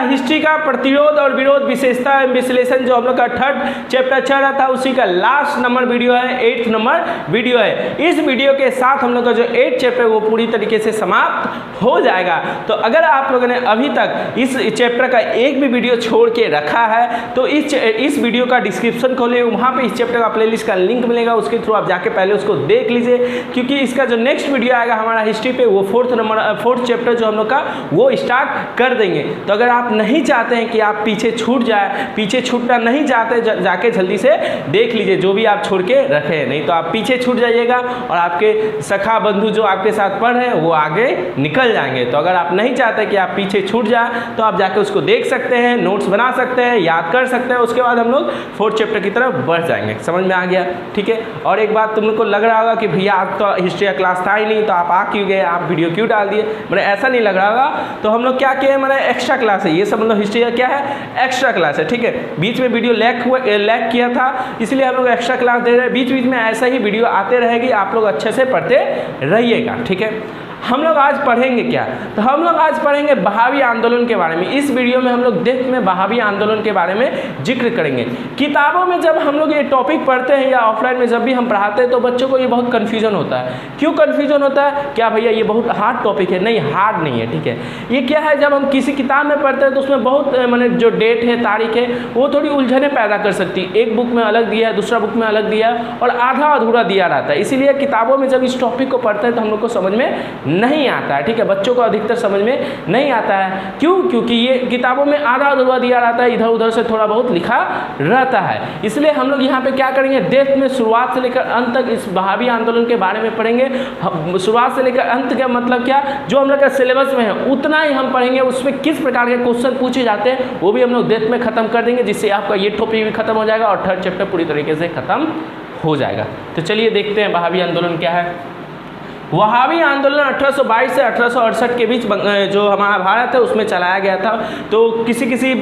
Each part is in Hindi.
हिस्ट्री का प्रतिरोध और विरोध विशेषता एवं विश्लेषण जो हम लोग का थर्ड चैप्टर चल रहा था उसी का लास्ट नंबर वीडियो है, 8th नंबर वीडियो है। इस वीडियो के साथ हम लोग का जो 8th चैप्टर वो पूरी तरीके से समाप्त हो जाएगा। तो अगर आप लोगों ने अभी तक इस चैप्टर का एक भी वीडियो छोड़ के रखा है तो इस वीडियो का डिस्क्रिप्शन खोलिए, वहाँ पे इस चैप्टर का प्लेलिस्ट का लिंक मिलेगा, उसके थ्रू आप जाके पहले उसको देख लीजिए, क्योंकि इसका जो नेक्स्ट वीडियो आएगा हमारा हिस्ट्री पे वो 4th चैप्टर जो हम लोग का वो स्टार्ट कर देंगे। तो अगर आप नहीं चाहते हैं कि आप पीछे छूट जाए, पीछे छूटना नहीं चाहते, जाके जल्दी से देख लीजिए जो भी आप छोड़ के रखे हैं, नहीं तो आप पीछे छूट जाइएगा और आपके सखा बंधु जो आपके साथ पढ़ रहे हैं वो आगे निकल जाएंगे। तो अगर आप नहीं चाहते कि आप पीछे छूट जाए तो आप जाके उसको देख सकते हैं, नोट्स बना सकते हैं, याद कर सकते हैं, उसके बाद हम लोग 4th चैप्टर की तरफ बढ़ जाएंगे। समझ में आ गया? ठीक है। और एक बात तुम लोग को लग रहा होगा कि भैया आज तो हिस्ट्री का क्लास था ही नहीं, तो आप आ क्यों गए, आप वीडियो क्यों डाल दिए, मैंने ऐसा नहीं लग रहा होगा। तो हम लोग क्या किए, मैंने एक्स्ट्रा क्लास है, ये सब मतलब हिस्ट्री का क्या है, एक्स्ट्रा क्लास है। ठीक है, बीच में वीडियो लैग किया था, इसलिए हम लोग एक्स्ट्रा क्लास दे रहे हैं। बीच बीच में ऐसा ही वीडियो आते रहेगी, आप लोग अच्छे से पढ़ते रहिएगा। ठीक है। हम लोग आज पढ़ेंगे क्या, तो हम लोग आज पढ़ेंगे बहावी आंदोलन के बारे में। इस वीडियो में हम लोग डेप्थ में बहावी आंदोलन के बारे में जिक्र करेंगे। किताबों में जब हम लोग ये टॉपिक पढ़ते हैं या ऑफलाइन में जब भी हम पढ़ाते हैं तो बच्चों को ये बहुत कन्फ्यूजन होता है। क्यों कन्फ्यूजन होता है, क्या भैया ये बहुत हार्ड टॉपिक है? नहीं, हार्ड नहीं है। ठीक है, ये क्या है, जब हम किसी किताब में पढ़ते हैं तो उसमें बहुत मैंने जो डेट है, तारीख है, वो थोड़ी उलझने पैदा कर सकती है। एक बुक में अलग दिया है, दूसरा बुक में अलग दिया है और आधा अधूरा दिया रहता है। इसीलिए किताबों में जब इस टॉपिक को पढ़ते हैं तो हम लोग को समझ में नहीं आता है। ठीक है, बच्चों को अधिकतर समझ में नहीं आता है। क्यों? क्योंकि ये किताबों में आधा अधूरा दिया रहता है, इधर उधर से थोड़ा बहुत लिखा रहता है। इसलिए हम लोग यहाँ पे क्या करेंगे, डेप्थ में शुरुआत से लेकर अंत तक इस बहावी आंदोलन के बारे में पढ़ेंगे। शुरुआत से लेकर अंत का मतलब क्या, जो हम लोग का सिलेबस में है उतना ही हम पढ़ेंगे। उसमें किस प्रकार के क्वेश्चन पूछे जाते हैं वो भी हम लोग डेप्थ में खत्म कर देंगे, जिससे आपका ये टॉपिक भी खत्म हो जाएगा और 3rd चैप्टर पूरी तरीके से खत्म हो जाएगा। तो चलिए देखते हैं बहावी आंदोलन क्या है। वहाबी आंदोलन 1822 से 1868 के बीच जो हमारा भारत है उसमें चलाया गया था। तो किसी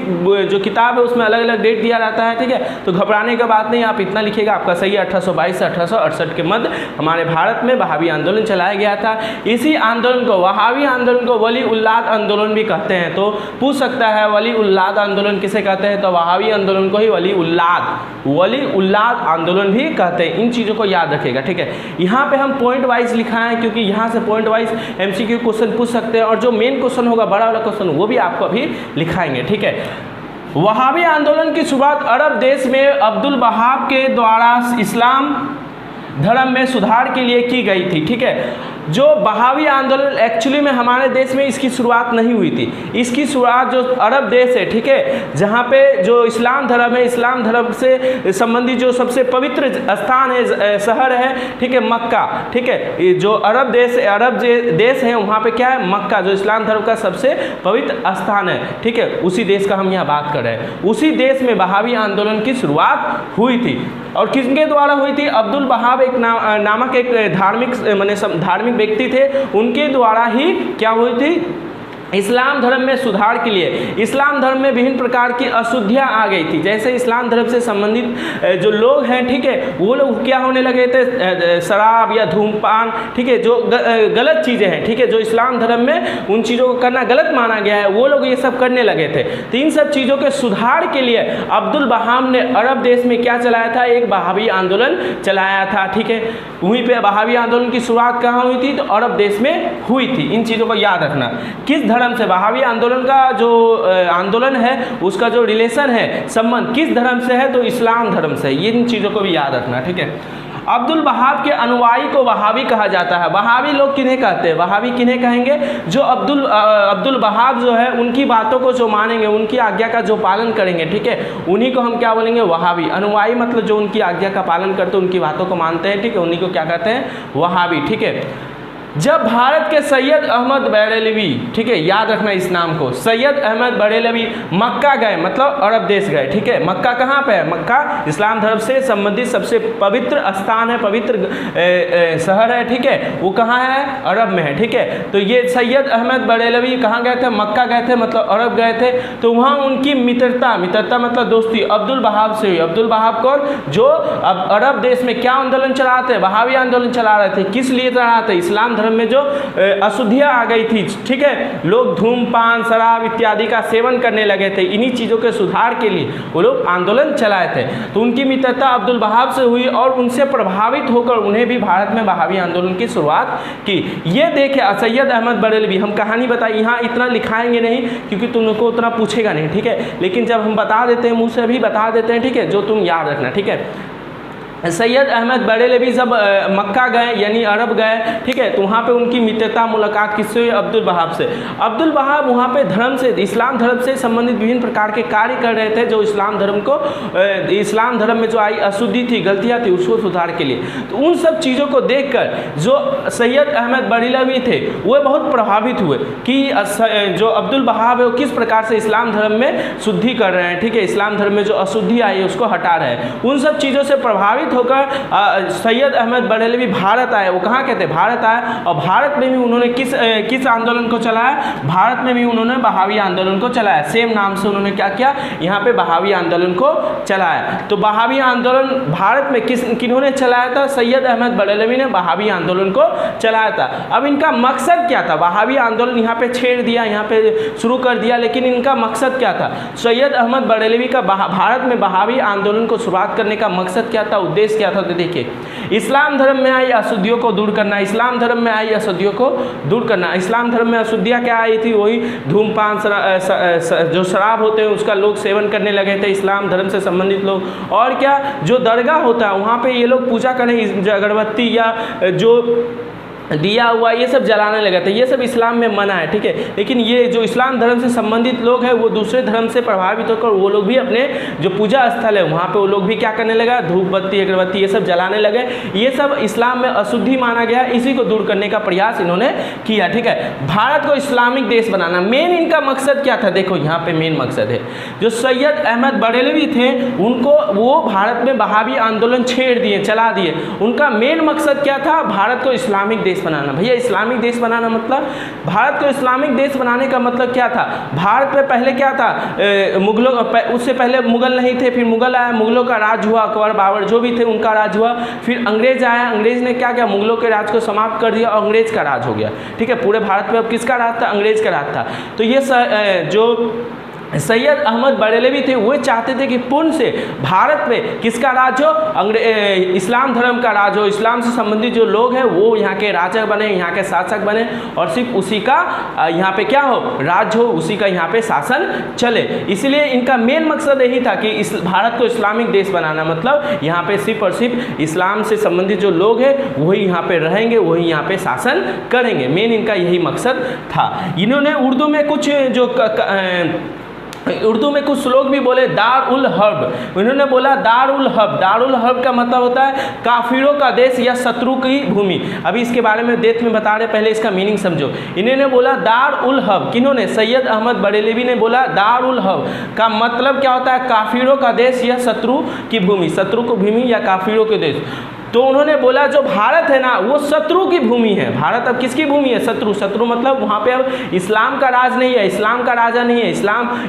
जो किताब है उसमें अलग अलग डेट दिया रहता है। ठीक है, तो घबराने की बात नहीं, आप इतना लिखिएगा आपका सही है। 1822 से 1868 के मध्य हमारे भारत में वहाबी आंदोलन चलाया गया था। इसी आंदोलन को, वहाबी आंदोलन को वली उल्लाद आंदोलन भी कहते हैं। तो पूछ सकता है वली उल्लाद आंदोलन किसे कहते हैं, तो वहाबी आंदोलन को ही वली उल्लाद आंदोलन भी कहते हैं। इन चीज़ों को याद रखिएगा। ठीक है, यहाँ पे हम पॉइंट वाइज लिखाएं क्योंकि यहाँ से पॉइंट वाइज MCQ क्वेश्चन पूछ सकते हैं और जो मेन क्वेश्चन होगा बड़ा वाला क्वेश्चन वो भी आपको अभी लिखाएंगे। ठीक है, वहाबी आंदोलन की शुरुआत अरब देश में अब्दुल वहाब के द्वारा इस्लाम धर्म में सुधार के लिए की गई थी। ठीक है, जो बहावी आंदोलन एक्चुअली में हमारे देश में इसकी शुरुआत नहीं हुई थी। इसकी शुरुआत जो अरब देश है, ठीक है, जहाँ पे जो इस्लाम धर्म है, इस्लाम धर्म से संबंधित जो सबसे पवित्र स्थान है, शहर है, ठीक है, मक्का। ठीक है, जो अरब देश है वहाँ पे क्या है, मक्का, जो इस्लाम धर्म का सबसे पवित्र स्थान है। ठीक है, उसी देश का हम यहाँ बात कर रहे हैं। उसी देश में बहावी आंदोलन की शुरुआत हुई थी और किसके द्वारा हुई थी, अब्दुल वहाब एक नामक एक धार्मिक व्यक्ति थे, उनके द्वारा ही क्या हुई थी, इस्लाम धर्म में सुधार के लिए। इस्लाम धर्म में विभिन्न प्रकार की अशुद्धियाँ आ गई थी। जैसे इस्लाम धर्म से संबंधित जो लोग हैं, ठीक है, वो लोग क्या होने लगे थे, शराब या धूमपान, ठीक है, जो गलत चीज़ें हैं, ठीक है, जो इस्लाम धर्म में उन चीज़ों को करना गलत माना गया है, वो लोग ये सब करने लगे थे। तो इन सब चीज़ों के सुधार के लिए अब्दुल वहाब ने अरब देश में क्या चलाया था, एक बहावी आंदोलन चलाया था। ठीक है, वहीं पर बहावी आंदोलन की शुरुआत कहाँ हुई थी, तो अरब देश में हुई थी। इन चीज़ों को याद रखना। किस धर्म से, बहावी आंदोलन का जो आंदोलन है उसका जो रिलेशन है, संबंध किस धर्म से है, तो इस्लाम धर्म से। इन चीज़ों को भी याद रखना। ठीक है, अब्दुल वहाब के अनुयायी को वहाबी कहा जाता है। वहाबी लोग किन्हें कहते हैं, वहाबी किन्हें कहेंगे, जो अब्दुल वहाब जो है उनकी बातों को जो मानेंगे, उनकी आज्ञा का जो पालन करेंगे, ठीक है, उन्हीं को हम क्या बोलेंगे, वहाबी। अनुयायी मतलब जो उनकी आज्ञा का पालन करते हैं, उनकी बातों को मानते हैं, ठीक है, उन्हीं को क्या कहते हैं, वहाबी। ठीक है, जब भारत के सैयद अहमद बरेलवी, ठीक है, याद रखना इस नाम को, सैयद अहमद बरेलवी मक्का गए, मतलब अरब देश गए। ठीक है, मक्का कहाँ पे है, मक्का इस्लाम धर्म से संबंधित सबसे पवित्र स्थान है, पवित्र शहर है। ठीक है, वो कहाँ है, अरब में है। ठीक है, तो ये सैयद अहमद बरेलवी कहाँ गए थे, मक्का गए थे, मतलब अरब गए थे। तो वहाँ उनकी मित्रता मतलब दोस्ती अब्दुल वहाब से हुई। अब्दुल वहाब कौन, जो अब अरब देश में क्या आंदोलन चला रहे थे, वहाबी आंदोलन चला रहे थे। किस लिए चला रहे थे, इस्लाम धर्म में जो अशुद्धियाँ आ गई थी, ठीक है, लोग धूमपान शराब इत्यादि का सेवन करने लगे थे, इन्हीं चीज़ों के सुधार के लिए वो लोग आंदोलन चलाए थे। तो उनकी मित्रता अब्दुल वहाब से हुई और उनसे प्रभावित होकर उन्हें भी भारत में वहाबी आंदोलन की शुरुआत की। ये देखे सैयद अहमद बरेलवी, हम कहानी बताई, यहाँ इतना लिखाएंगे नहीं क्योंकि तुमको उतना पूछेगा नहीं, ठीक है, लेकिन जब हम बता देते हैं मुँह से भी बता देते हैं, ठीक है, जो तुम याद रखना, ठीक है। सैयद अहमद बरेलवी जब मक्का गए यानी अरब गए, ठीक है, तो वहाँ पे उनकी मित्रता मुलाकात किससे हुई? अब्दुल वहाब से। अब्दुल वहाब वहाँ पे धर्म से, इस्लाम धर्म से संबंधित विभिन्न प्रकार के कार्य कर रहे थे, जो इस्लाम धर्म को, इस्लाम धर्म में जो आई अशुद्धि थी, गलतियाँ थी, उसको सुधार के लिए। तो उन सब चीज़ों को देखकर जो सैयद अहमद बरेलवी थे वो बहुत प्रभावित हुए कि जो अब्दुल वहाब है वो किस प्रकार से इस्लाम धर्म में शुद्धि कर रहे हैं, ठीक है, इस्लाम धर्म में जो अशुद्धि आई है उसको हटा रहे हैं। उन सब चीज़ों से प्रभावित होकर सैयद अहमद बरेलवी भारत आए। वो कहाँ कहते हैं? भारत आए। और भारत में भी उन्होंने किस आंदोलन को चलाया? भारत में भी उन्होंने बहावी आंदोलन को चलाया। सेम नाम से उन्होंने क्या किया? यहाँ पे बहावी आंदोलन को चलाया। तो बहावी आंदोलन भारत में किन्होंने चलाया था? सैयद अहमद बरेलवी ने बहावी आंदोलन को चलाया था। अब इनका मकसद क्या था? बहावी आंदोलन यहाँ पे छेड़ दिया, यहाँ पे शुरू कर दिया, लेकिन इनका मकसद क्या था? सैयद अहमद बरेलवी का भारत में बहावी आंदोलन को शुरुआत करने का मकसद क्या था? उद्देश्य क्या था? तो देखिए, इस्लाम धर्म में आई अशुद्धियों को दूर करना। इस्लाम धर्म में आई अशुद्धियों को दूर करना। इस्लाम धर्म में अशुद्धियाँ क्या आई थी? वही धूमपान, जो शराब होते हैं उसका लोग सेवन करने लगे थे, इस्लाम धर्म से संबंधित लोग। और क्या, जो दरगाह होता है वहाँ पे ये लोग पूजा करें, अगरबत्ती या जो दिया हुआ ये सब जलाने लगे थे, ये सब इस्लाम में मना है, ठीक है। लेकिन ये जो इस्लाम धर्म से संबंधित लोग हैं वो दूसरे धर्म से प्रभावित होकर वो लोग भी अपने जो पूजा स्थल है वहाँ पे वो लोग भी क्या करने लगा? धूप बत्ती अगरबत्ती ये सब जलाने लगे। ये सब इस्लाम में अशुद्धि माना गया, इसी को दूर करने का प्रयास इन्होंने किया, ठीक है। भारत को इस्लामिक देश बनाना मेन इनका मकसद क्या था? देखो यहाँ पे मेन मकसद है, जो सैयद अहमद बरेलवी थे उनको वो भारत में बहावी आंदोलन छेड़ दिए, चला दिए। उनका मेन मकसद क्या था? भारत को इस्लामिक देश बनाना। भैया इस्लामिक देश बनाना मतलब, भारत को इस्लामिक देश बनाने का मतलब क्या था? भारत में पहले क्या था? मुगलों, उससे पहले मुगल नहीं थे, फिर मुगल आया, मुगलों का राज हुआ, अकबर बाबर जो भी थे उनका राज हुआ। फिर अंग्रेज आया, अंग्रेज ने क्या किया? मुगलों के राज को समाप्त कर दिया और अंग्रेज का राज हो गया, ठीक है। पूरे भारत में अब किसका राज था? अंग्रेज का राज था। तो ये जो सैयद अहमद बरेलवी थे वो चाहते थे कि पूर्ण से भारत में किसका राज हो? इस्लाम धर्म का राज हो, इस्लाम से संबंधित जो लोग हैं वो यहाँ के राजा बने, यहाँ के शासक बने, और सिर्फ उसी का यहाँ पे क्या हो? राज हो, उसी का यहाँ पे शासन चले। इसलिए इनका मेन मकसद यही था कि भारत को इस्लामिक देश बनाना, मतलब यहाँ पे सिर्फ और सिर्फ इस्लाम से संबंधित जो लोग हैं वही यहाँ पे रहेंगे, वही यहाँ पे शासन करेंगे। मेन इनका यही मकसद था। इन्होंने उर्दू में कुछ कुछ श्लोक भी बोले, दार उल हर्ब। उन्होंने बोला दार उल हर्ब। दार उल हर्ब का मतलब होता है काफिरों का देश या शत्रु की भूमि। अभी इसके बारे में डेथ में बता रहे, पहले इसका मीनिंग समझो। इन्होंने बोला दार उल हर्ब, किन्होंने? सैयद अहमद बरेलवी ने बोला दार उल हर्ब का मतलब क्या होता है? काफिरों का देश या शत्रु की भूमि, शत्रु की भूमि या काफिरों के देश। तो उन्होंने बोला जो भारत है ना वो शत्रु की भूमि है। भारत अब किसकी भूमि है? शत्रु। शत्रु मतलब वहाँ पे अब इस्लाम का राज नहीं है, इस्लाम का राजा नहीं है,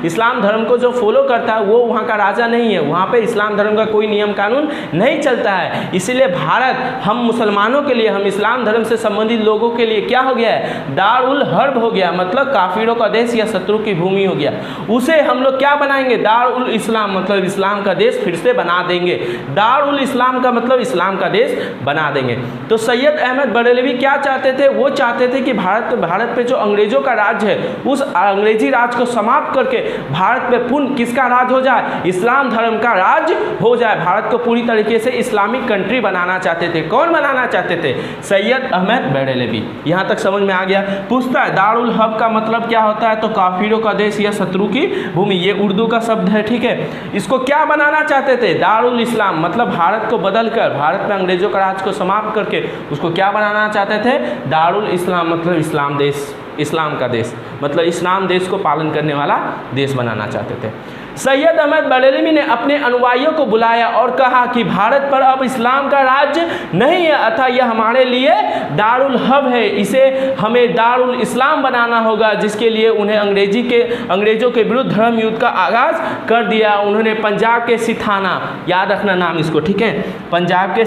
इस्लाम धर्म को जो फॉलो करता है वो वहाँ का राजा नहीं है, वहाँ पे इस्लाम धर्म का कोई नियम कानून नहीं चलता है। इसीलिए भारत हम मुसलमानों के लिए, हम इस्लाम धर्म से संबंधित लोगों के लिए क्या हो गया है? दार उल हर्ब हो गया, मतलब काफिरों का देश या शत्रु की भूमि हो गया। उसे हम लोग क्या बनाएंगे? दार उल इस्लाम, मतलब इस्लाम का देश फिर से बना देंगे। दार उल इस्लाम का मतलब इस्लाम का देश बना देंगे। तो सैयद अहमद बरेलवी क्या चाहते थे? वो चाहते थे कि भारत पे जो अंग्रेजों का राज है उस अंग्रेजी राज को समाप्त करके भारत पे पूर्ण किसका राज हो जाए? इस्लाम धर्म का राज हो जाए। भारत को पूरी तरीके से इस्लामिक कंट्री बनाना चाहते थे। कौन बनाना चाहते थे? सैयद अहमद बरेलवी। यहाँ तक समझ में आ गया? पूछता है दार उल हर्ब का मतलब क्या होता है? तो काफिरों का देश या शत्रु की भूमि, ये उर्दू का शब्द है, ठीक है। इसको क्या बनाना चाहते थे? दार उल इस्लाम, मतलब भारत को बदलकर, भारत में अंग्रेजों का राज को समाप्त करके उसको क्या बनाना चाहते थे? दारुल इस्लाम, मतलब इस्लाम देश, इस्लाम का देश, मतलब इस्लाम देश को पालन करने वाला देश बनाना चाहते थे। सैयद अहमद बरेलवी ने अपने अनुयायियों को बुलाया और कहा कि भारत पर अब इस्लाम का राज्य नहीं है, अतः यह हमारे लिए दारुल हर्ब है, इसे हमें दारुल इस्लाम बनाना होगा, जिसके लिए उन्हें अंग्रेजों के विरुद्ध धर्म युद्ध का आगाज कर दिया। उन्होंने पंजाब के सिथाना, याद रखना नाम इसको, ठीक है, पंजाब के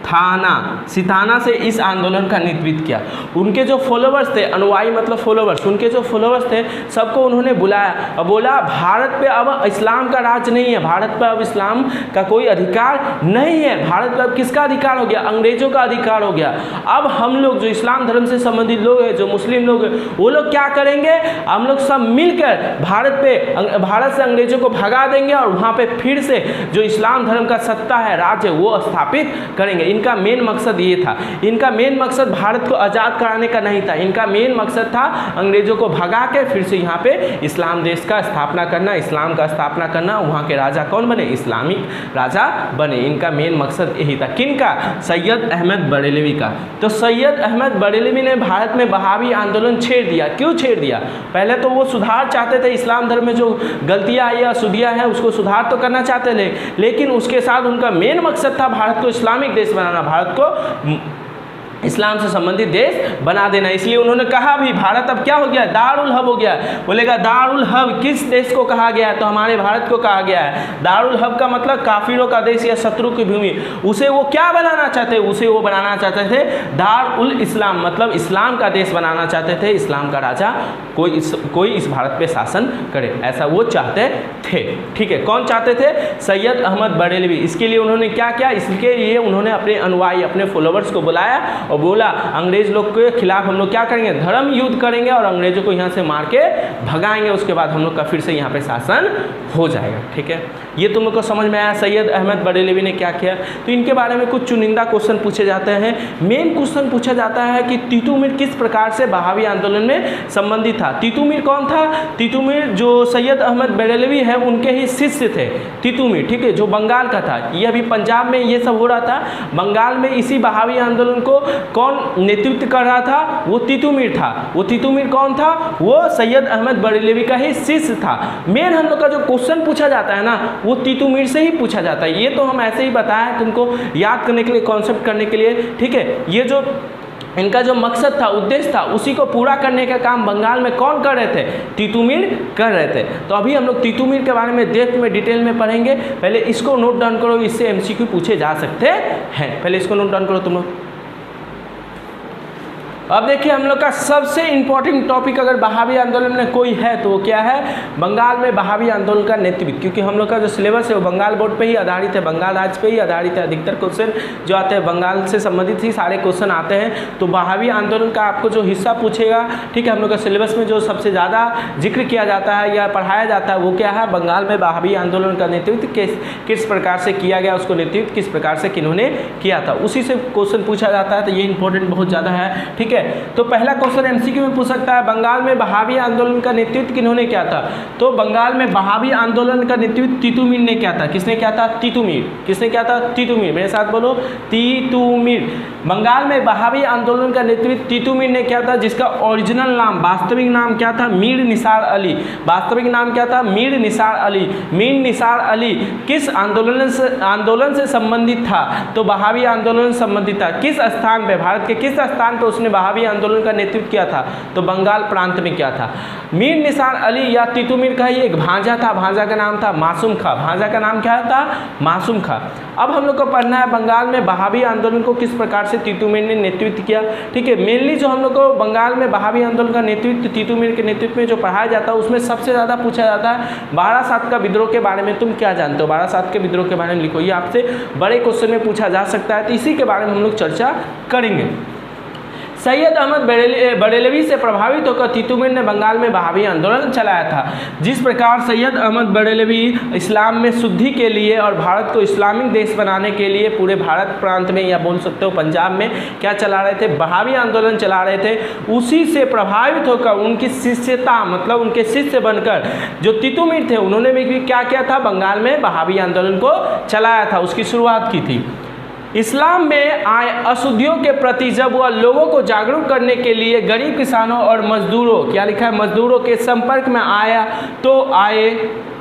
सिथाना से इस आंदोलन का नेतृत्व किया। उनके जो फॉलोवर्स थे, अनुयायी मतलब फॉलोवर्स, उनके जो फॉलोवर्स थे सबको उन्होंने बुलाया और बोला भारत पे अब इस्लाम का राज नहीं है, भारत पे अब इस्लाम का कोई अधिकार नहीं है, भारत पे अब किसका अधिकार हो गया, अंग्रेजों का अधिकार हो गया। अब हम लोग जो इस्लाम धर्म से संबंधित लोग हैं, जो मुस्लिम लोग हैं, वो लोग क्या करेंगे, हम लोग सब मिलकर भारत से अंग्रेजों को भगा देंगे और वहाँ पे फिर से जो इस्लाम धर्म का सत्ता है, राज है, वो स्थापित करेंगे। इनका मेन मकसद ये था। इनका मेन मकसद भारत को आज़ाद कराने का नहीं था, इनका मेन मकसद था अंग्रेजों को भगा के फिर से यहाँ पे इस्लाम देश का स्थापना करना, इस्लाम का स्थापना करना। वहाँ के राजा कौन बने, इस्लामिक राजा बने। इनका मेन मकसद यही था। किनका, सैयद अहमद बरेलवी का। तो सैयद अहमद बरेलवी ने भारत में बहावी आंदोलन छेड़ दिया। क्यों छेड़ दिया, पहले तो वो सुधार चाहते थे, इस्लाम धर्म में जो गलतियाँ आई या अशुद्धियाँ हैं उसको सुधार तो करना चाहते थे, लेकिन उसके साथ उनका मेन मकसद था भारत को इस्लामिक देश बनाना, भारत को इस्लाम से संबंधित देश बना देना। इसलिए उन्होंने कहा भी भारत अब क्या हो गया, दारुल हब हो गया। बोलेगा दारुल हब किस देश को कहा गया है, तो हमारे भारत को कहा गया है। दारुल हब का मतलब काफिरों का देश या शत्रु की भूमि। उसे वो क्या बनाना चाहते, उसे वो बनाना चाहते थे दारुल इस्लाम, मतलब इस्लाम का देश बनाना चाहते थे। इस्लाम का राजा कोई इस भारत पे शासन करे, ऐसा वो चाहते थे। ठीक है, कौन चाहते थे, सैयद अहमद बरेलवी। इसके लिए उन्होंने क्या किया, इसके लिए उन्होंने अपने अनुयायी, अपने फॉलोवर्स को बुलाया और बोला अंग्रेज लोग के खिलाफ हम लोग क्या करेंगे, धर्म युद्ध करेंगे और अंग्रेजों को यहाँ से मार के भगाएंगे। उसके बाद हम लोग का फिर से यहाँ पे शासन हो जाएगा। ठीक है, ये तुम लोग को समझ में आया सैयद अहमद बरेलवी ने क्या किया। तो इनके बारे में कुछ चुनिंदा क्वेश्चन पूछे जाते हैं। मेन क्वेश्चन पूछा जाता है कि तीतुमीर किस प्रकार से बहावी आंदोलन में संबंधित था। तीतुमीर कौन था, तीतुमीर जो सैयद अहमद बरेलवी है उनके ही शिष्य थे तीतुमीर। ठीक है, जो बंगाल का था। ये अभी पंजाब में ये सब हो रहा था, बंगाल में इसी बहावी आंदोलन को कौन नेतृत्व कर रहा था, वो तीतुमीर था। वो तीतुमीर कौन था, वो सैयद अहमद बरेलवी का ही शिष्य था। मेन हम लोग का जो क्वेश्चन पूछा जाता है ना, वो तीतुमीर से ही पूछा जाता है। ये तो हम ऐसे ही बताया तुमको याद करने के लिए, कॉन्सेप्ट करने के लिए। ठीक है, ये जो इनका जो मकसद था, उद्देश्य था, उसी को पूरा करने का काम बंगाल में कौन कर रहे थे, तीतुमीर कर रहे थे। तो अभी हम लोग तीतुमीर के बारे में डेप्थ में डिटेल में पढ़ेंगे। पहले इसको नोट डाउन करो, इससे एमसीक्यू पूछे जा सकते हैं। पहले इसको नोट डाउन करो तुम लोग। अब देखिए हम लोग का सबसे इम्पोर्टेंट टॉपिक अगर बहावी आंदोलन में कोई है तो वो क्या है, बंगाल में बहावी आंदोलन का नेतृत्व। क्योंकि हम लोग का जो सिलेबस है वो बंगाल बोर्ड पे ही आधारित है, बंगाल राज्य पे ही आधारित है। अधिकतर क्वेश्चन जो आते हैं बंगाल से संबंधित ही सारे क्वेश्चन आते हैं। तो बहावी आंदोलन का आपको जो हिस्सा पूछेगा, ठीक है, हम लोग का सिलेबस में जो सबसे ज़्यादा जिक्र किया जाता है या पढ़ाया जाता है वो क्या है, बंगाल में बहावी आंदोलन का नेतृत्व किस प्रकार से किया गया, उसको नेतृत्व किस प्रकार से किन्होंने किया था, उसी से क्वेश्चन पूछा जाता है। तो ये इंपॉर्टेंट बहुत ज़्यादा है। ठीक है, तो पहला क्वेश्चन एमसीक्यू में पूछ सकता है, बंगाल में बहावी आंदोलन का नेतृत्व किन्होंने किया था। तो बंगाल में बहावी आंदोलन का नेतृत्व तीतुमीर ने किया था। किसने किया था, तीतुमीर। किसने किया था, तीतुमीर। मेरे साथ बोलो, तीतुमीर। बंगाल में बहावी आंदोलन का नेतृत्व तीतुमीर ने किया था, जिसका ओरिजिनल नाम, वास्तविक नाम क्या था, मीर निसार अली। वास्तविक नाम क्या था, मीर निसार अली। मीर निसार अली किस आंदोलन से संबंधित था, तो बहावी आंदोलन से संबंधित था। किस स्थान पे, भारत के किस स्थान पे उसने बहावी आंदोलन का नेतृत्व किया था, तो बंगाल प्रांत में किया था। मीर निसार अली या तीतुमीर का ही एक भांजा था, भांजा का नाम था मासूम खां। भांजा का नाम क्या था, मासूम खां। अब हम लोग को पढ़ना है बंगाल में बहावी आंदोलन को किस प्रकार से तीतुमीर ने नेतृत्व किया। ठीक है, मेनली जो हम लोग को बंगाल में बहावी आंदोलन का नेतृत्व तीतुमीर के नेतृत्व में जो पढ़ाया जाता है उसमें सबसे ज़्यादा पूछा जाता है बारासात का विद्रोह के बारे में तुम क्या जानते हो। बारासात के विद्रोह के बारे में लिखो, ये आपसे बड़े क्वेश्चन में पूछा जा सकता है। तो इसी के बारे में हम लोग चर्चा करेंगे। सैयद अहमद बरेलवी से प्रभावित होकर तीतुमीर ने बंगाल में बहावी आंदोलन चलाया था। जिस प्रकार सैयद अहमद बरेलवी इस्लाम में शुद्धि के लिए और भारत को इस्लामिक देश बनाने के लिए पूरे भारत प्रांत में या बोल सकते हो पंजाब में क्या चला रहे थे, बहावी आंदोलन चला रहे थे, उसी से प्रभावित होकर उनकी शिष्यता मतलब उनके शिष्य बनकर जो तीतुमीर थे उन्होंने भी क्या किया था, बंगाल में बहावी आंदोलन को चलाया था, उसकी शुरुआत की थी। इस्लाम में आए अशुद्धियों के प्रति जब वह लोगों को जागरूक करने के लिए गरीब किसानों और मजदूरों, क्या लिखा है, मजदूरों के संपर्क में आया तो आए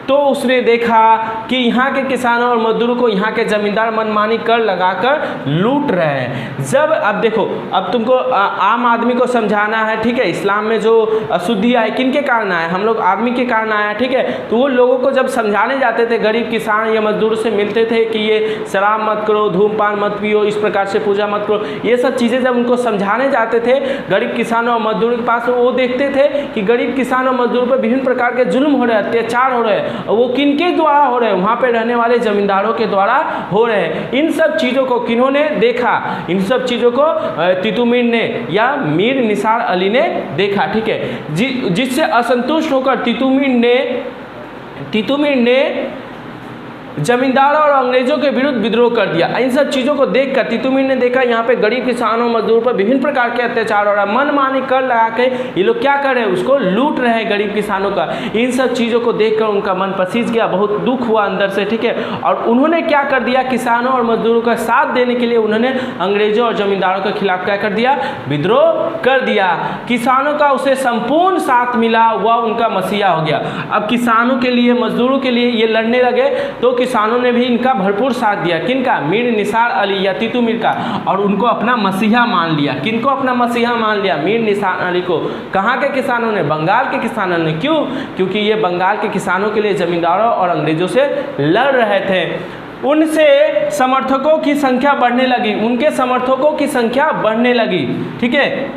तो उसने देखा कि यहाँ के किसानों और मजदूरों को यहाँ के जमींदार मनमानी कर लगाकर लूट रहे हैं। जब अब देखो, अब तुमको आम आदमी को समझाना है, ठीक है, इस्लाम में जो अशुद्धि आई किन के कारण आया, हम लोग आदमी के कारण आया, ठीक है। तो वो लोगों को जब समझाने जाते थे, गरीब किसान या मजदूर से मिलते थे कि ये शराब मत करो, धूमपान मत पियो, इस प्रकार से पूजा मत करो, ये सब चीज़ें जब उनको समझाने जाते थे गरीब किसानों और मजदूरों के पास, वो देखते थे कि गरीब किसानों और मजदूरों पर विभिन्न प्रकार के जुल्म हो रहे हैं, अत्याचार हो रहे हैं, और वो किनके द्वारा हो रहे हैं, वहाँ पे रहने वाले जमींदारों के द्वारा हो रहे हैं। इन सब चीज़ों को किन्होंने देखा, इन सब चीज़ों को तितुमीर ने या मीर निसार अली ने देखा, ठीक है, जिससे असंतुष्ट होकर तितुमीर ने जमींदारों और अंग्रेजों के विरुद्ध विद्रोह कर दिया। इन सब चीज़ों को देखकर तितुमीर ने देखा यहाँ पे गरीब किसानों मजदूरों पर विभिन्न प्रकार के अत्याचार हो रहा है, मनमानी कर लगा के ये लोग क्या कर रहे हैं, उसको लूट रहे हैं गरीब किसानों का। इन सब चीज़ों को देखकर उनका मन पसीज गया, बहुत दुख हुआ अंदर से, ठीक है। और उन्होंने क्या कर दिया, किसानों और मजदूरों का साथ देने के लिए उन्होंने अंग्रेजों और जमींदारों के खिलाफ क्या कर दिया, विद्रोह कर दिया। किसानों का उसे संपूर्ण साथ मिला, वह उनका मसीहा हो गया। अब किसानों के लिए, मजदूरों के लिए ये लड़ने लगे तो किसानों ने भी इनका भरपूर साथ दिया। किनका, मीर निसार अली या तितुमीर का, और उनको अपना मसीहा मान लिया। किनको अपना मसीहा मान लिया, मीर निसार अली को। कहाँ के किसानों ने, बंगाल के किसानों ने। क्यों, क्योंकि ये बंगाल के किसानों के लिए जमींदारों और अंग्रेजों से लड़ रहे थे। उनसे समर्थकों की संख्या बढ़ने लगी, उनके समर्थकों की संख्या बढ़ने लगी, ठीक है।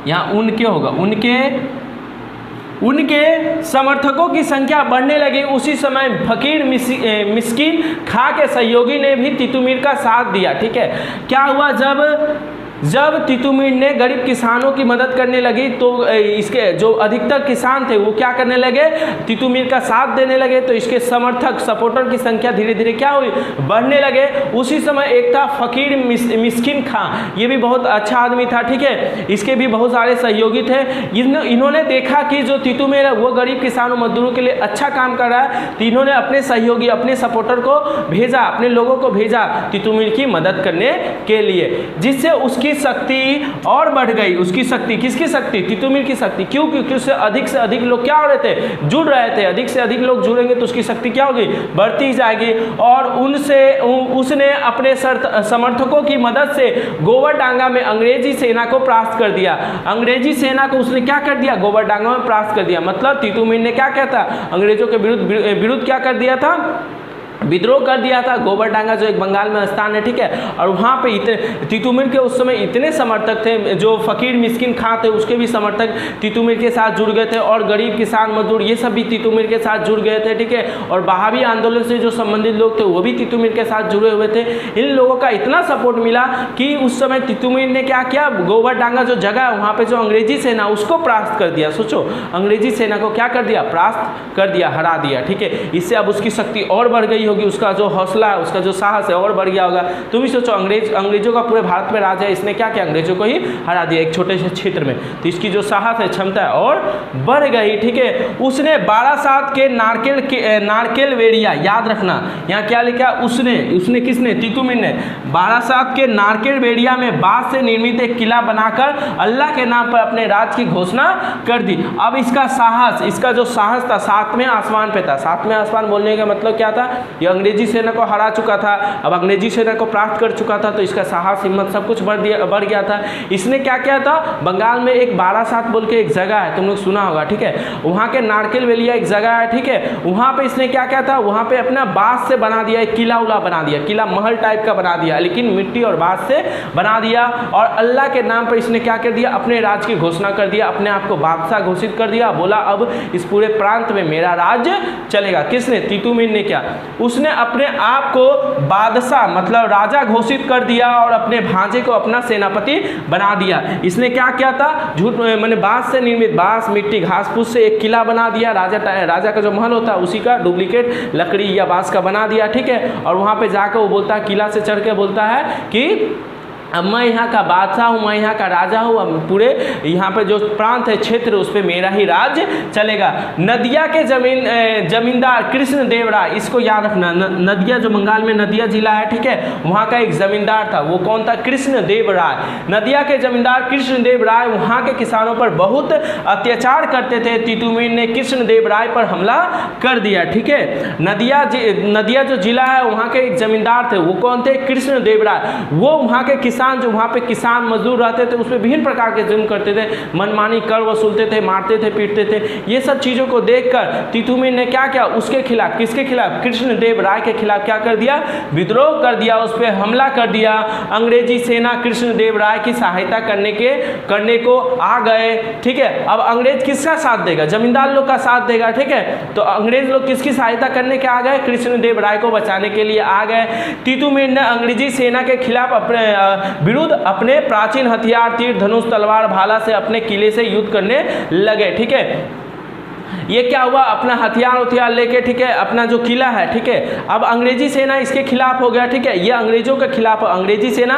यहाँ उनके होगा, उनके समर्थकों की संख्या बढ़ने लगी। उसी समय फकीर मिस्किन खां के सहयोगी ने भी तितुमीर का साथ दिया, ठीक है। क्या हुआ, जब तितुमीर ने गरीब किसानों की मदद करने लगी तो इसके जो अधिकतर किसान थे वो क्या करने लगे, तितुमीर का साथ देने लगे। तो इसके समर्थक, सपोर्टर की संख्या धीरे धीरे क्या हुई, बढ़ने लगे। उसी समय एक था फकीर मिस्किन खां, ये भी बहुत अच्छा आदमी था, ठीक है। इसके भी बहुत सारे सहयोगी थे। इन्होंने देखा कि जो तितुमीर है वो गरीब किसानों मजदूरों के लिए अच्छा काम कर रहा है, तो इन्होंने अपने सहयोगी, अपने सपोर्टर को भेजा, अपने लोगों को भेजा तितुमीर की मदद करने के लिए, जिससे उसकी शक्ति और बढ़ गई। उसकी शक्ति, किसकी शक्ति, तितुमीर की शक्ति। क्यों, क्योंकि उससे अधिक लोग क्या हो रहे थे, जुड़ रहे थे। अधिक से अधिक लोग जुड़ेंगे तो उसकी शक्ति क्या होगी, बढ़ती जाएगी। और उसने अपने समर्थकों की मदद से गोबरडांगा में अंग्रेजी सेना को परास्त कर दिया। अंग्रेजी सेना को उसने क्या कर दिया, गोबरडांगा में परास्त कर दिया। मतलब तितुमीर ने क्या कहता, अंग्रेजों के विरुद्ध क्या कर दिया था, विद्रोह कर दिया था। गोबरडांगा जो एक बंगाल में स्थान है, ठीक है। और वहाँ पे तितुमीर के उस समय इतने समर्थक थे, जो फकीर मिस्किन खां थे उसके भी समर्थक तितुमीर के साथ जुड़ गए थे, और गरीब किसान मजदूर ये सब भी तितुमीर के साथ जुड़ गए थे, ठीक है। और बहावी आंदोलन से जो संबंधित लोग थे वो भी तितुमीर के साथ जुड़े हुए थे। इन लोगों का इतना सपोर्ट मिला कि उस समय तितुमीर ने क्या किया, गोबरडांगा जो जगह है वहाँ पर जो अंग्रेजी सेना उसको परास्त कर दिया। सोचो, अंग्रेजी सेना को क्या कर दिया, परास्त कर दिया, हरा दिया, ठीक है। इससे अब उसकी शक्ति और बढ़ गई होगी, उसका जो हौसला है, उसका जो साहस है और बढ़ गया होगा। तुम भी सोचो, अंग्रेजों का पूरे भारत में राज है, इसने क्या किया, अंग्रेजों को ही हरा दिया एक छोटे से क्षेत्र में। तो इसकी जो साहस है, क्षमता है और बढ़ गई, ठीक है। उसने बारासात के नारकेल वेड़िया, याद रखना यहाँ क्या लिखा, उसने किसने, तितुमीर ने बारासात के नारकेल वेड़िया में बांस से निर्मित एक किला बनाकर अल्लाह के नाम पर अपने राज की घोषणा कर दी। अब इसका जो साहस था सातवें आसमान पे था। सातवें आसमान बोलने का मतलब क्या था, ये अंग्रेजी सेना को हरा चुका था, अब अंग्रेजी सेना को प्राप्त कर चुका था, तो इसका साहस, हिम्मत सब कुछ बढ़ गया था। इसने क्या किया था, बंगाल में एक बारासात बोल के एक जगह है, तुम लोग सुना होगा, ठीक है। वहाँ के नारकेल वेलिया एक जगह है, ठीक है। वहाँ पे इसने क्या किया था, वहाँ पे अपना बांस से बना दिया, एक किला बना दिया, किला महल टाइप का बना दिया, लेकिन मिट्टी और बांस से बना दिया। और अल्लाह के नाम पर इसने क्या कर दिया, अपने राज की घोषणा कर दिया, अपने आप को बादशाह घोषित कर दिया। बोला अब इस पूरे प्रांत में मेरा राज चलेगा। किसने, तितुमीर ने। क्या, उसने अपने आप को बादशाह मतलब राजा घोषित कर दिया और अपने भांजे को अपना सेनापति बना दिया। इसने क्या किया था, मैंने बांस से निर्मित, बांस, मिट्टी, घास फूस से एक किला बना दिया। राजा का जो महल होता है उसी का डुप्लीकेट लकड़ी या बांस का बना दिया, ठीक है। और वहाँ पे जाकर वो बोलता है, किला से चढ़ के बोलता है कि अब मैं यहाँ का बादशाह हूँ, मैं यहाँ का राजा हूँ, अब पूरे यहाँ पे जो प्रांत है, क्षेत्र, उस पर मेरा ही राज चलेगा। नदिया के जमींदार कृष्णदेव राय, इसको याद रखना। नदिया जो बंगाल में नदिया जिला है, ठीक है, वहाँ का एक जमींदार था, वो कौन था? कृष्णदेव राय। नदिया के जमींदार कृष्णदेव राय वहाँ के किसानों पर बहुत अत्याचार करते थे। तीतुमीर ने कृष्णदेव राय पर हमला कर दिया, ठीक है। नदिया जो जिला है, वहाँ के एक जमींदार थे, वो कौन थे? कृष्णदेव राय। वो वहाँ के किसान, जो वहाँ पे किसान मजदूर रहते थे, उसमें विभिन्न प्रकार के जुल्म करते थे, मनमानी कर वसूलते थे, मारते थे, पीटते थे। ये सब चीज़ों को देखकर तीतुमीर ने क्या किया? उसके खिलाफ, किसके खिलाफ? कृष्णदेव राय के खिलाफ क्या कर दिया? विद्रोह कर दिया, उस पर हमला कर दिया। अंग्रेजी सेना कृष्णदेव राय की सहायता करने को आ गए, ठीक है। अब अंग्रेज किसका साथ देगा? जमींदार लोग का साथ देगा, ठीक है। तो अंग्रेज लोग किसकी सहायता करने के आ गए? कृष्णदेव राय को बचाने के लिए आ गए। तीतुमीर ने अंग्रेजी सेना के खिलाफ अपने विरुद्ध अपने प्राचीन हथियार, तीर, धनुष, तलवार, भाला से अपने किले से युद्ध करने लगे, ठीक है। ये क्या हुआ? अपना हथियार लेके, ठीक है, अपना जो किला है, ठीक है। अब अंग्रेजी सेना इसके खिलाफ हो गया, ठीक है, ये अंग्रेजों के खिलाफ। अंग्रेजी सेना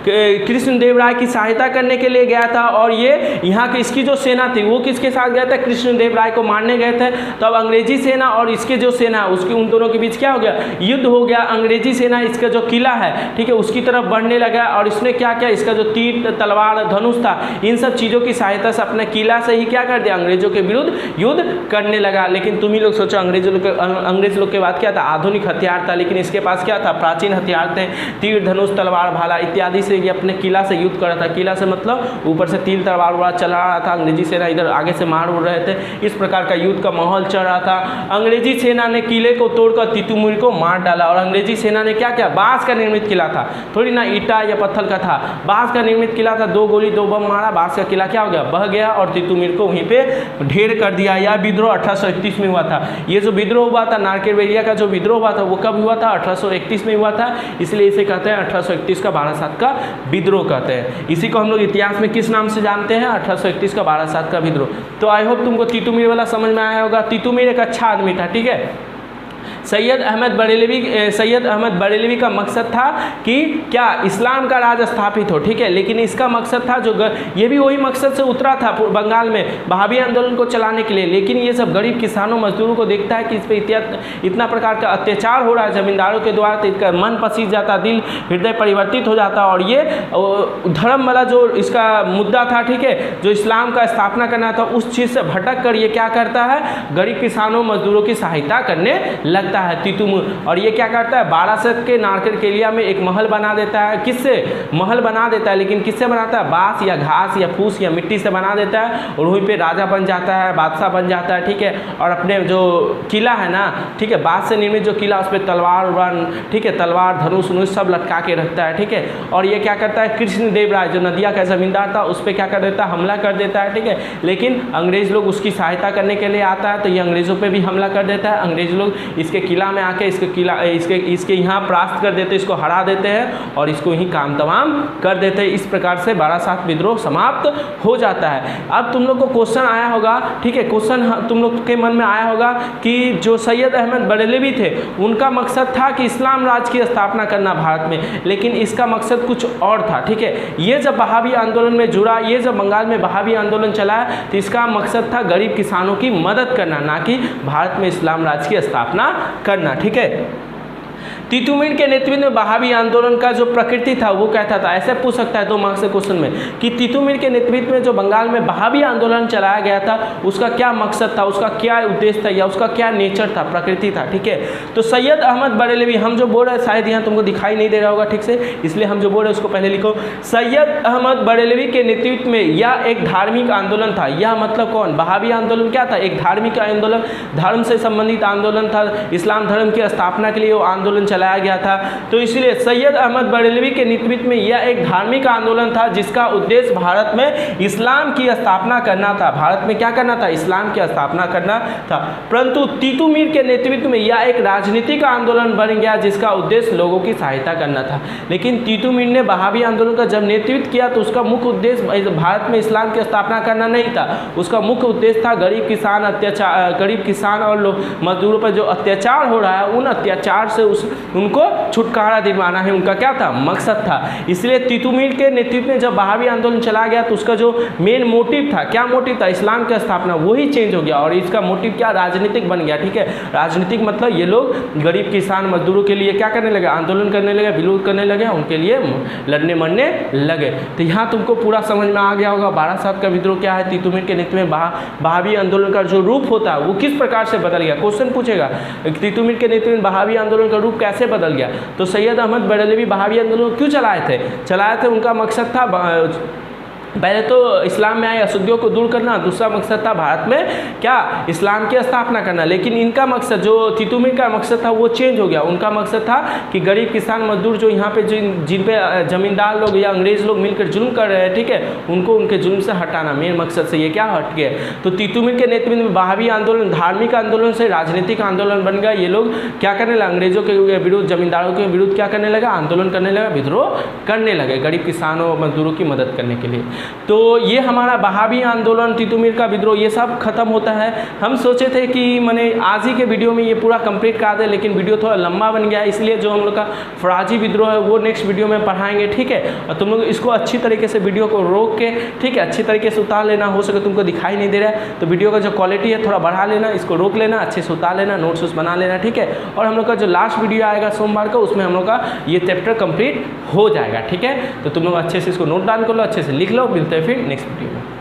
कृष्णदेव राय की सहायता करने के लिए गया था, और ये यहाँ की इसकी जो सेना थी वो किसके साथ गया था? कृष्णदेव राय को मारने गए थे। तो अब अंग्रेजी सेना और इसके जो सेना, उसके उन दोनों के बीच क्या हो गया? युद्ध हो गया। अंग्रेजी सेना इसका जो किला है, ठीक है, उसकी तरफ बढ़ने लगा, और इसने क्या किया? इसका जो तीर, तलवार, धनुष था, इन सब चीज़ों की सहायता से अपने किला से ही क्या कर दिया? अंग्रेजों के विरुद्ध युद्ध करने लगा। लेकिन तुम ही लोग सोचो, अंग्रेज लोग के बाद क्या था? आधुनिक हथियार था, लेकिन इसके पास क्या था? प्राचीन हथियार थे, तीर, धनुष, तलवार, भाला इत्यादि से ये अपने किला से युद्ध कर रहा था। किला से मतलब ऊपर से तीर, तलवार चला रहा था, अंग्रेजी सेना इधर आगे से मार उड़ रहे थे। इस प्रकार का युद्ध का माहौल चल रहा था। अंग्रेजी सेना ने किले को तोड़कर तीतुमीर को मार डाला। और अंग्रेजी सेना ने क्या किया? बांस का निर्मित किला था, थोड़ी ना ईटा या पत्थर का था, बांस का निर्मित किला था। 2 गोली 2 बम मारा, बांस का किला क्या हो गया? बह गया, और तीतुमीर को वहीं पे ढेर कर दिया। यह विद्रोह 1831 में हुआ था। ये जो विद्रोह हुआ था, नारकेलबेलिया का जो विद्रोह हुआ था, वो कब हुआ था? 1831 में हुआ था। इसलिए इसे कहते हैं 1831 का बारासात का विद्रोह कहते हैं। इसी को हम लोग इतिहास में किस नाम से जानते हैं? 1831 का बारासात का विद्रोह। तो आई होप तुमको तीतुमीर वाला समझ में आया होगा। तीतुमीर एक अच्छा आदमी था, ठीक है। सैयद अहमद बरेलवी का मकसद था कि क्या? इस्लाम का राज स्थापित हो, ठीक है। लेकिन इसका मकसद था ये भी वही मकसद से उतरा था बंगाल में वहाबी आंदोलन को चलाने के लिए। लेकिन ये सब गरीब किसानों, मजदूरों को देखता है कि इस पर इतना प्रकार का अत्याचार हो रहा है जमींदारों के द्वारा, तो इसका मन पसीज जाता, दिल हृदय परिवर्तित हो जाता। और ये धर्म वाला जो इसका मुद्दा था, ठीक है, जो इस्लाम का स्थापना करना था, उस चीज़ से भटक कर ये क्या करता है? गरीब किसानों, मजदूरों की सहायता करने लगता है तीतुमीर। और ये क्या करता है? बारासात के नारकेलबेलिया में एक महल बना देता है। किससे? महल बना देता है, लेकिन किससे बनाता है? बांस या घास या फूस या मिट्टी से बना देता है, और वहीं पे राजा बन जाता है, बादशाह बन जाता है, ठीक है। और अपने जो किला है ना, ठीक है, बांस से निर्मित जो किला, उस पर तलवार, ठीक है, तलवार, धनुष सब लटका के रखता है, ठीक है। और ये क्या करता है? कृष्णदेव राय जो नदिया का जमींदार था, उस पर क्या कर देता है? हमला कर देता है, ठीक है। लेकिन अंग्रेज लोग उसकी सहायता करने के लिए आता है, तो ये अंग्रेजों पर भी हमला कर देता है। अंग्रेज लोग इसके किला में आके इसके यहाँ परास्त कर देते, इसको हरा देते हैं, और इसको ही काम तमाम कर देते हैं। इस प्रकार से बारासात विद्रोह समाप्त हो जाता है। अब तुम लोग को क्वेश्चन आया होगा, ठीक है, क्वेश्चन तुम लोग के मन में आया होगा कि जो सैयद अहमद बरेलवी थे, उनका मकसद था कि इस्लाम राज की स्थापना करना भारत में, लेकिन इसका मकसद कुछ और था, ठीक है। ये जब वहाबी आंदोलन में जुड़ा, ये जब बंगाल में वहाबी आंदोलन चला, तो इसका मकसद था गरीब किसानों की मदद करना, ना कि भारत में इस्लाम राज की स्थापना करना, ठीक है। तीतुमीर के नेतृत्व में वहाबी आंदोलन का जो प्रकृति था वो कहता था, ऐसे पूछ सकता है 2 मार्क्स के क्वेश्चन में, कि तीतुमीर के नेतृत्व में जो बंगाल में वहाबी आंदोलन चलाया गया था, उसका क्या मकसद था, उसका क्या उद्देश्य था, या उसका क्या नेचर था, प्रकृति था, ठीक है। तो सैयद अहमद बरेलवी, हम जो बोल रहे हैं शायद यहाँ तुमको दिखाई नहीं दे रहा होगा ठीक से, इसलिए हम जो बोल रहे हैं उसको पहले लिखो। सैयद अहमद बरेलवी के नेतृत्व में यह एक धार्मिक आंदोलन था। यह मतलब कौन? वहाबी आंदोलन क्या था? एक धार्मिक आंदोलन, धर्म से संबंधित आंदोलन था। इस्लाम धर्म की स्थापना के लिए वो आंदोलन चलाया गया था। तो इसलिए सैयद अहमद बरेलवी के नेतृत्व में यह एक धार्मिक आंदोलन था, जिसका उद्देश्य भारत में इस्लाम की स्थापना करना था। भारत में क्या करना था? इस्लाम की स्थापना करना था। परंतु तीतुमीर के नेतृत्व में यह एक राजनीतिक आंदोलन बन गया, जिसका उद्देश्य लोगों की सहायता करना था। लेकिन तीतुमीर ने वहाबी आंदोलन का जब नेतृत्व किया, तो उसका मुख्य उद्देश्य भारत में इस्लाम की स्थापना करना नहीं था। उसका मुख्य उद्देश्य था गरीब किसान और मजदूरों पर जो अत्याचार हो रहा है, उन अत्याचार से उनको छुटकारा दिलवाना है, उनका क्या था, मकसद था। इसलिए तितुमिर के नेतृत्व में जब बहावी आंदोलन चला गया तो उसका जो मेन मोटिव था, क्या मोटिव था, इस्लाम की स्थापना, वही चेंज हो गया और इसका मोटिव क्या, राजनीतिक बन गया। ठीक है, राजनीतिक मतलब ये लोग गरीब किसान मजदूरों के लिए क्या करने लगे, आंदोलन करने लगे, विरोध करने लगे, उनके लिए लड़ने मरने लगे। तो यहाँ तुमको पूरा समझ में आ गया होगा बारासात का विद्रोह क्या है, तितुमिर के नेतृत्व में बहावी आंदोलन का जो रूप होता है वो किस प्रकार से बदल गया। क्वेश्चन पूछेगा तितुमिर के नेतृत्व में बहावी आंदोलन का रूप कैसे बदल गया। तो सैयद अहमद बरेलवी बहावी आंदोलन क्यों चलाए थे, उनका मकसद था पहले तो इस्लाम में आए अशुद्धियों को दूर करना, दूसरा मकसद था भारत में क्या, इस्लाम की स्थापना करना। लेकिन इनका मकसद, जो तितुमिर का मकसद था वो चेंज हो गया। उनका मकसद था कि गरीब किसान मजदूर जो यहाँ पे जिन पे ज़मींदार लोग या अंग्रेज़ लोग मिलकर जुल्म कर रहे हैं, ठीक है, उनको उनके जुल्म से हटाना, मेन मकसद से ये क्या हट गया। तो तितुमिर के नेतृत्व में बहावी आंदोलन धार्मिक आंदोलन से राजनीतिक आंदोलन बन गया। ये लोग क्या करने लगे, अंग्रेज़ों के विरुद्ध, जमींदारों के विरुद्ध क्या करने लगा, आंदोलन करने लगा, विद्रोह करने लगे गरीब किसानों मजदूरों की मदद करने के लिए। तो ये हमारा बहावी आंदोलन, तितुमिर का विद्रोह, ये सब खत्म होता है। हम सोचे थे कि मैंने आज ही के वीडियो में ये पूरा कंप्लीट कर दे, लेकिन वीडियो थोड़ा लंबा बन गया, इसलिए जो हम लोग का फराजी विद्रोह है वो नेक्स्ट वीडियो में पढ़ाएंगे। ठीक है, और तुम लोग इसको अच्छी तरीके से वीडियो को रोक के, ठीक है, अच्छी तरीके से उतार लेना। हो सके तुमको दिखाई नहीं दे रहा है तो वीडियो का जो क्वालिटी है थोड़ा बढ़ा लेना, इसको रोक लेना, अच्छे से उतार लेना, नोट्स बना लेना। ठीक है, और हम लोग का जो लास्ट वीडियो आएगा सोमवार का, उसमें हम लोग का ये चैप्टर कंप्लीट हो जाएगा। ठीक है, तो तुम लोग अच्छे से इसको नोट डाउन कर लो, अच्छे से लिख लो। मिलते हैं फिर नेक्स्ट वीडियो में।